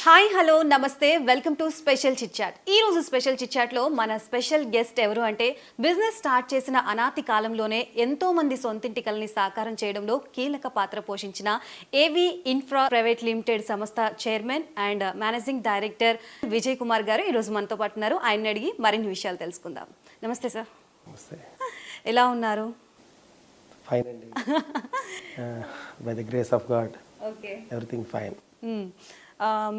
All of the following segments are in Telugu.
హాయ్ హలో నమస్తే welcome to special chit chat. ఈ రోజు స్పెషల్ చిట్ చాట్ లో మన స్పెషల్ గెస్ట్ ఎవరు అంటే బిజినెస్ స్టార్ట్ చేసిన అనాతి కాలంలోనే ఎంతో మంది సొంతింటి కలని సాకారం చేయడంలో కీలక పాత్ర పోషించిన ఏవి ఇన్ఫ్రా ప్రైవేట్ లిమిటెడ్ సంస్థ chairman and managing director Vijay Kumar గారు ఈ రోజు మనతో పాటు ఉన్నారు. ఆయన అడిగి మరిన్ని విషయాలు తెలుసుకుందాం. నమస్తే సార్. నమస్తే. ఎలా ఉన్నారు? ఫైన్ అండి. By the grace of God okay, everything fine.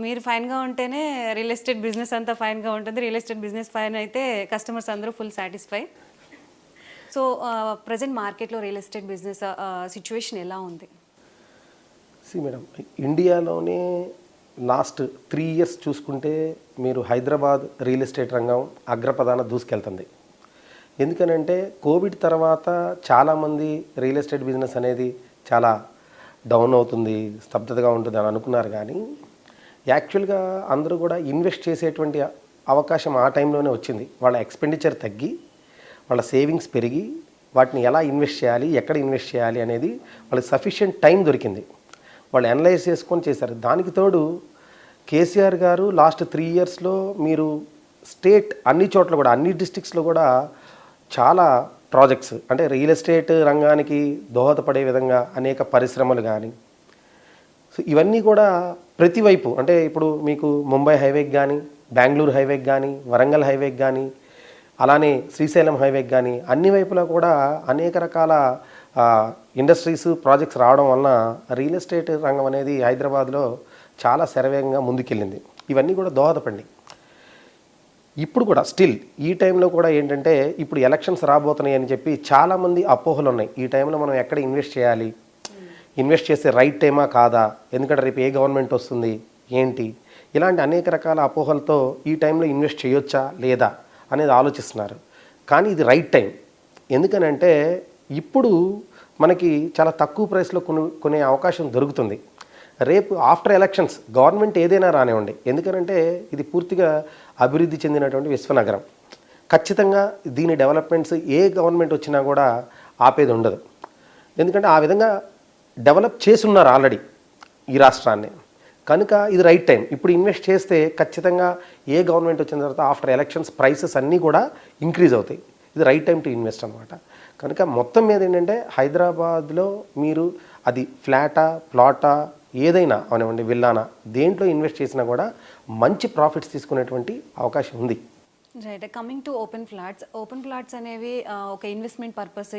మీరు ఫైన్గా ఉంటేనే రియల్ ఎస్టేట్ బిజినెస్ అంతా ఫైన్గా ఉంటుంది. రియల్ ఎస్టేట్ బిజినెస్ ఫైన్ అయితే కస్టమర్స్ అందరూ ఫుల్ సాటిస్ఫై. సో ప్రజెంట్ మార్కెట్లో రియల్ ఎస్టేట్ బిజినెస్ సిచ్యువేషన్ ఎలా ఉంది? మేడం, ఇండియాలోనే లాస్ట్ 3 years చూసుకుంటే మీరు హైదరాబాద్ రియల్ ఎస్టేట్ రంగం అగ్రప్రధాన దూసుకెళ్తుంది. ఎందుకనంటే కోవిడ్ తర్వాత చాలామంది రియల్ ఎస్టేట్ బిజినెస్ అనేది చాలా డౌన్ అవుతుంది, స్తబ్దతగా ఉంటుంది అని అనుకున్నారు. కానీ యాక్చువల్గా అందరూ కూడా ఇన్వెస్ట్ చేసేటువంటి అవకాశం ఆ టైంలోనే వచ్చింది. వాళ్ళ ఎక్స్పెండిచర్ తగ్గి వాళ్ళ సేవింగ్స్ పెరిగి వాటిని ఎలా ఇన్వెస్ట్ చేయాలి, ఎక్కడ ఇన్వెస్ట్ చేయాలి అనేది వాళ్ళకి సఫిషియెంట్ టైం దొరికింది. వాళ్ళు అనలైజ్ చేసుకొని చేశారు. దానికి తోడు కేసీఆర్ గారు లాస్ట్ 3 yearsలో మీరు స్టేట్ అన్ని చోట్ల కూడా అన్ని డిస్ట్రిక్ట్స్లో కూడా చాలా ప్రాజెక్ట్స్ అంటే రియల్ ఎస్టేట్ రంగానికి దోహదపడే విధంగా అనేక పరిశ్రమలు కానీ, సో ఇవన్నీ కూడా ప్రతివైపు అంటే ఇప్పుడు మీకు ముంబై హైవేకి కానీ, బెంగళూరు హైవేకి కానీ, వరంగల్ హైవేకి కానీ, అలానే శ్రీశైలం హైవేకి కానీ అన్ని వైపులా కూడా అనేక రకాల ఇండస్ట్రీస్ ప్రాజెక్ట్స్ రావడం వలన రియల్ ఎస్టేట్ రంగం అనేది హైదరాబాద్లో చాలా శరవేగంగా ముందుకెళ్ళింది. ఇవన్నీ కూడా దోహదపడి ఇప్పుడు కూడా స్టిల్ ఈ టైంలో కూడా ఏంటంటే ఇప్పుడు ఎలక్షన్స్ రాబోతున్నాయి అని చెప్పి చాలామంది అపోహలు ఉన్నాయి. ఈ టైంలో మనం ఎక్కడ ఇన్వెస్ట్ చేయాలి, ఇన్వెస్ట్ చేసే రైట్ టైమా కాదా, ఎందుకంటే రేపు ఏ గవర్నమెంట్ వస్తుంది ఏంటి, ఇలాంటి అనేక రకాల అపోహలతో ఈ టైంలో ఇన్వెస్ట్ చేయొచ్చా లేదా అనేది ఆలోచిస్తున్నారు. కానీ ఇది రైట్ టైం. ఎందుకనంటే ఇప్పుడు మనకి చాలా తక్కువ ప్రైస్లో కొనే అవకాశం దొరుకుతుంది. రేపు ఆఫ్టర్ ఎలక్షన్స్ గవర్నమెంట్ ఏదైనా రానివ్వండి, ఎందుకనంటే ఇది పూర్తిగా అభివృద్ధి చెందినటువంటి విశ్వనగరం. ఖచ్చితంగా దీని డెవలప్మెంట్స్ ఏ గవర్నమెంట్ వచ్చినా కూడా ఆపేది ఉండదు. ఎందుకంటే ఆ విధంగా డెవలప్ చేసున్నారు ఆల్రెడీ ఈ రాష్ట్రాన్ని. కనుక ఇది రైట్ టైం. ఇప్పుడు ఇన్వెస్ట్ చేస్తే ఖచ్చితంగా ఏ గవర్నమెంట్ వచ్చిన తర్వాత ఆఫ్టర్ ఎలక్షన్స్ ప్రైసెస్ అన్నీ కూడా ఇంక్రీజ్ అవుతాయి. ఇది రైట్ టైం టు ఇన్వెస్ట్ అనమాట. కనుక మొత్తం మీద ఏంటంటే హైదరాబాద్లో మీరు అది ఫ్లాటా ప్లాటా ఏదైనా అవనివ్వండి, విల్లానా, దేంట్లో ఇన్వెస్ట్ చేసినా కూడా మంచి ప్రాఫిట్స్ తీసుకునేటువంటి అవకాశం ఉంది. Right. Coming to open flats అనేవి ఒక ఇన్వెస్ట్మెంట్ పర్పస్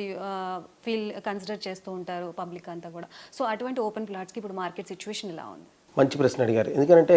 కన్సిడర్ చేస్తూ ఉంటారు పబ్లిక్ అంతా కూడా. సో అటువంటి ఓపెన్ ఫ్లాట్స్కి ఇప్పుడు మార్కెట్ సిచ్యువేషన్ ఎలా ఉంది? మంచి ప్రశ్న అడిగారు. ఎందుకంటే